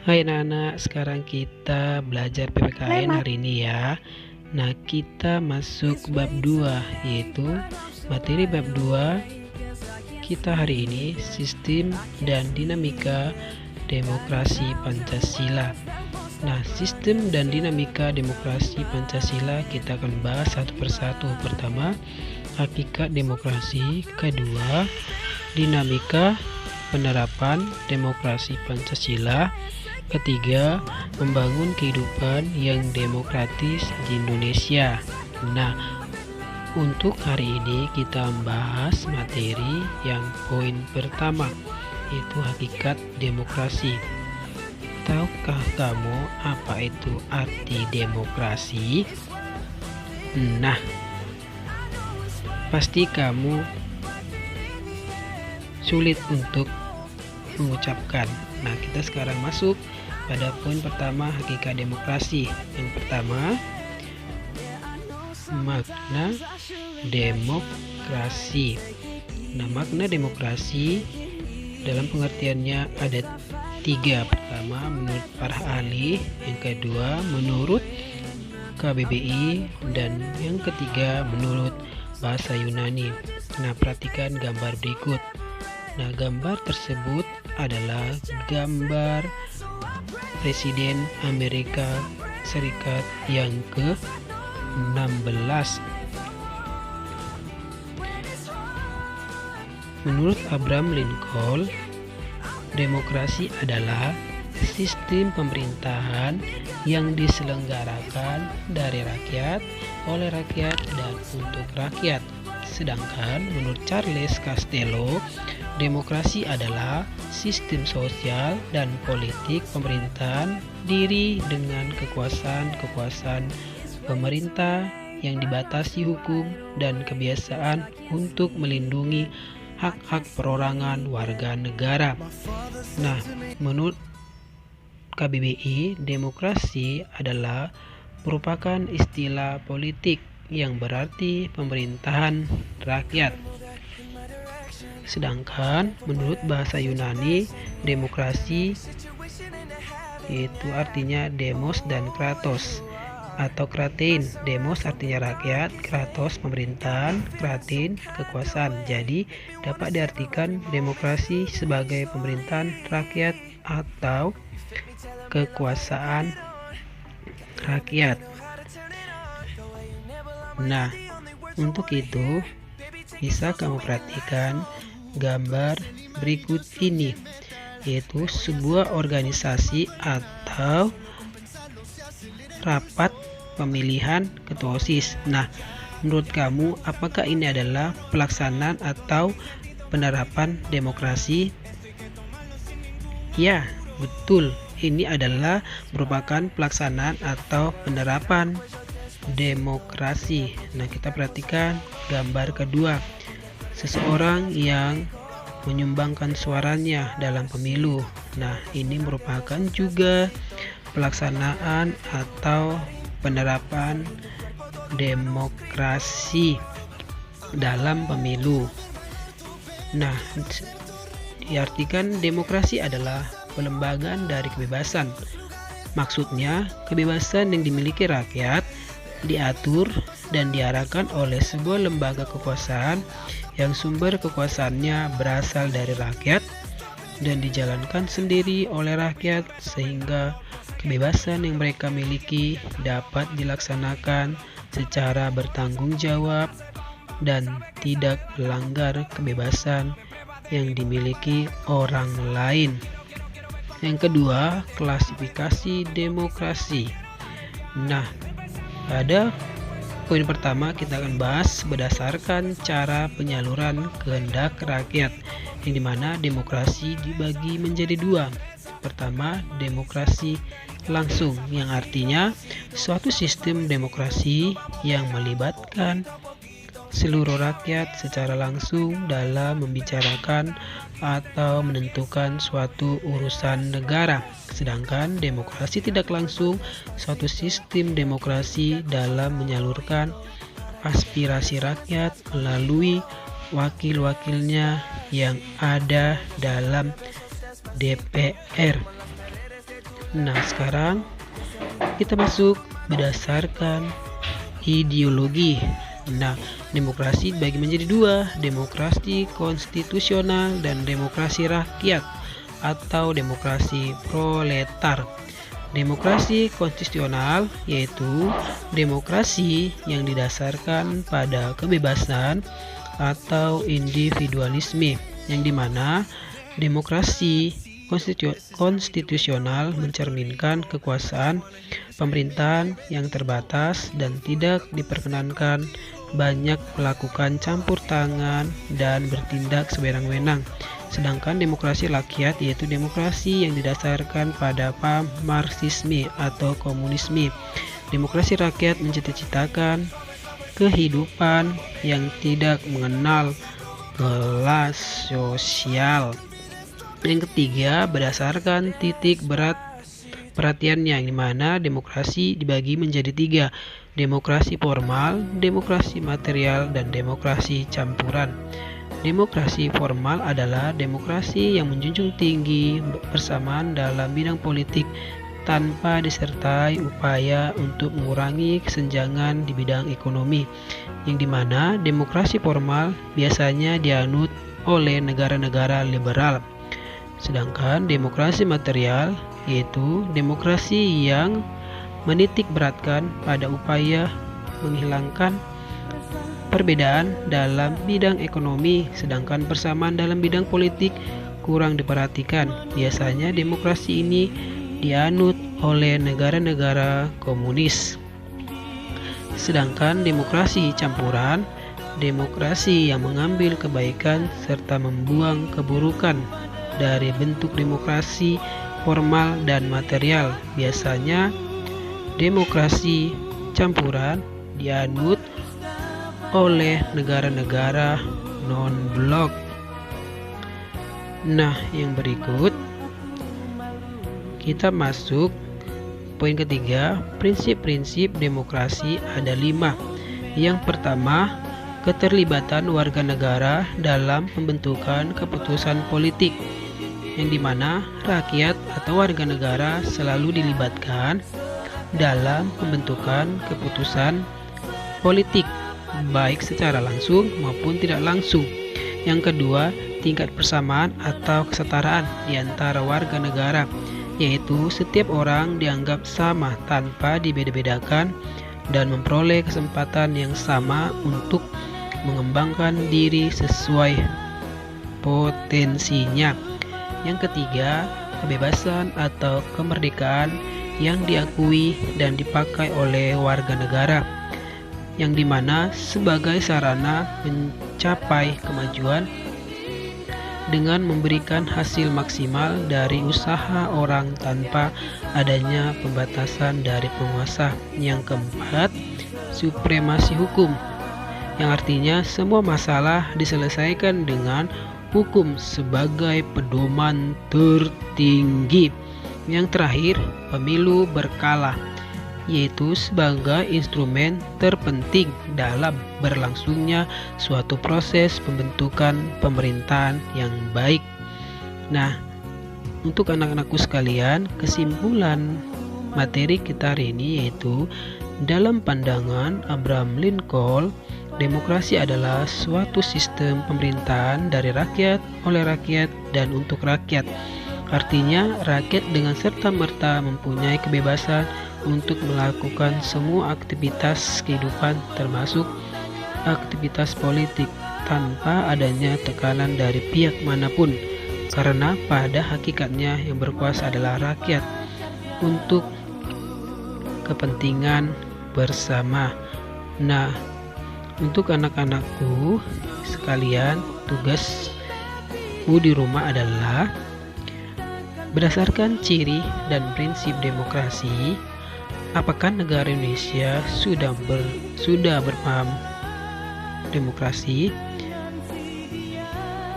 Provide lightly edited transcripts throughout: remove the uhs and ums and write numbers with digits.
Hai anak-anak, sekarang kita belajar PPKN hari ini ya. Nah, kita masuk bab 2, yaitu materi bab 2 kita hari ini sistem dan dinamika demokrasi Pancasila. Nah, sistem dan dinamika demokrasi Pancasila kita akan bahas satu persatu. Pertama, hakikat demokrasi. Kedua, dinamika penerapan demokrasi Pancasila. Ketiga, membangun kehidupan yang demokratis di Indonesia. Nah, untuk hari ini kita membahas materi yang poin pertama, yaitu hakikat demokrasi. Tahukah kamu apa itu arti demokrasi? Nah, pasti kamu sulit untuk mengucapkan. Nah, kita sekarang masuk pada poin pertama, hakikat demokrasi. Yang pertama, makna demokrasi. Nah, makna demokrasi dalam pengertiannya ada 3. Pertama, menurut para ahli. Yang kedua, menurut KBBI. Dan yang ketiga, menurut bahasa Yunani. Nah, perhatikan gambar berikut. Nah, gambar tersebut adalah gambar Presiden Amerika Serikat yang ke-16. Menurut Abraham Lincoln, demokrasi adalah sistem pemerintahan yang diselenggarakan dari rakyat, oleh rakyat, dan untuk rakyat. Sedangkan menurut Charles Costello, demokrasi adalah sistem sosial dan politik pemerintahan diri dengan kekuasaan pemerintah yang dibatasi hukum dan kebiasaan untuk melindungi hak-hak perorangan warga negara. Nah, menurut KBBI, demokrasi adalah merupakan istilah politik yang berarti pemerintahan rakyat. Sedangkan menurut bahasa Yunani, demokrasi itu artinya demos dan kratos atau kratein. Demos artinya rakyat, kratos pemerintahan, kratein kekuasaan. Jadi dapat diartikan demokrasi sebagai pemerintahan rakyat atau kekuasaan rakyat. Nah, untuk itu bisa kamu perhatikan gambar berikut ini, yaitu sebuah organisasi atau rapat pemilihan ketua OSIS. Nah, menurut kamu apakah ini adalah pelaksanaan atau penerapan demokrasi? Ya, betul. Ini adalah merupakan pelaksanaan atau penerapan demokrasi. Nah, kita perhatikan gambar kedua. Seseorang yang menyumbangkan suaranya dalam pemilu. Nah, ini merupakan juga pelaksanaan atau penerapan demokrasi dalam pemilu. Nah, diartikan demokrasi adalah pelembagaan dari kebebasan. Maksudnya, kebebasan yang dimiliki rakyat diatur dan diarahkan oleh sebuah lembaga kekuasaan yang sumber kekuasaannya berasal dari rakyat dan dijalankan sendiri oleh rakyat, sehingga kebebasan yang mereka miliki dapat dilaksanakan secara bertanggung jawab dan tidak melanggar kebebasan yang dimiliki orang lain. Yang kedua, klasifikasi demokrasi. Nah, pada poin pertama kita akan bahas berdasarkan cara penyaluran kehendak rakyat, yang dimana demokrasi dibagi menjadi 2. Pertama, demokrasi langsung, yang artinya suatu sistem demokrasi yang melibatkan seluruh rakyat secara langsung dalam membicarakan atau menentukan suatu urusan negara. Sedangkan demokrasi tidak langsung, suatu sistem demokrasi dalam menyalurkan aspirasi rakyat melalui wakil-wakilnya yang ada dalam DPR. Nah, sekarang kita masuk berdasarkan ideologi. Nah, demokrasi dibagi menjadi dua, demokrasi konstitusional dan demokrasi rakyat atau demokrasi proletar. Demokrasi konstitusional yaitu demokrasi yang didasarkan pada kebebasan atau individualisme, yang dimana demokrasi konstitusional mencerminkan kekuasaan pemerintahan yang terbatas dan tidak diperkenankan banyak melakukan campur tangan dan bertindak sewenang-wenang. Sedangkan demokrasi rakyat yaitu demokrasi yang didasarkan pada paham Marxisme atau komunisme. Demokrasi rakyat mencita-citakan kehidupan yang tidak mengenal kelas sosial. Yang ketiga, berdasarkan titik berat perhatiannya, yang dimana demokrasi dibagi menjadi tiga: demokrasi formal, demokrasi material, dan demokrasi campuran. Demokrasi formal adalah demokrasi yang menjunjung tinggi persamaan dalam bidang politik tanpa disertai upaya untuk mengurangi kesenjangan di bidang ekonomi, yang dimana demokrasi formal biasanya dianut oleh negara-negara liberal. Sedangkan demokrasi material yaitu demokrasi yang menitik beratkan pada upaya menghilangkan perbedaan dalam bidang ekonomi, sedangkan persamaan dalam bidang politik kurang diperhatikan. Biasanya demokrasi ini dianut oleh negara-negara komunis. Sedangkan demokrasi campuran, demokrasi yang mengambil kebaikan serta membuang keburukan dari bentuk demokrasi formal dan material. Biasanya demokrasi campuran dianut oleh negara-negara non-blok. Nah, yang berikut kita masuk poin ketiga. Prinsip-prinsip demokrasi ada 5. Yang pertama, keterlibatan warga negara dalam pembentukan keputusan politik, yang dimana rakyat atau warga negara selalu dilibatkan dalam pembentukan keputusan politik, baik secara langsung maupun tidak langsung. Yang kedua, tingkat persamaan atau kesetaraan di antara warga negara, yaitu setiap orang dianggap sama tanpa dibeda-bedakan dan memperoleh kesempatan yang sama untuk mengembangkan diri sesuai potensinya. Yang ketiga, kebebasan atau kemerdekaan yang diakui dan dipakai oleh warga negara, yang dimana sebagai sarana mencapai kemajuan dengan memberikan hasil maksimal dari usaha orang tanpa adanya pembatasan dari penguasa. Yang keempat, supremasi hukum, yang artinya semua masalah diselesaikan dengan hukum sebagai pedoman tertinggi. Yang terakhir, pemilu berkala, yaitu sebagai instrumen terpenting dalam berlangsungnya suatu proses pembentukan pemerintahan yang baik. Nah, untuk anak-anakku sekalian, kesimpulan materi kita hari ini yaitu dalam pandangan Abraham Lincoln, demokrasi adalah suatu sistem pemerintahan dari rakyat, oleh rakyat, dan untuk rakyat. Artinya, rakyat dengan serta-merta mempunyai kebebasan untuk melakukan semua aktivitas kehidupan termasuk aktivitas politik tanpa adanya tekanan dari pihak manapun, karena pada hakikatnya yang berkuasa adalah rakyat untuk kepentingan bersama. Nah, untuk anak-anakku sekalian, tugasmu di rumah adalah berdasarkan ciri dan prinsip demokrasi, apakah negara Indonesia sudah berpaham demokrasi?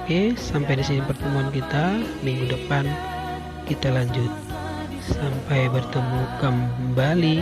Oke, sampai di sini pertemuan kita. Minggu depan kita lanjut. Sampai bertemu kembali.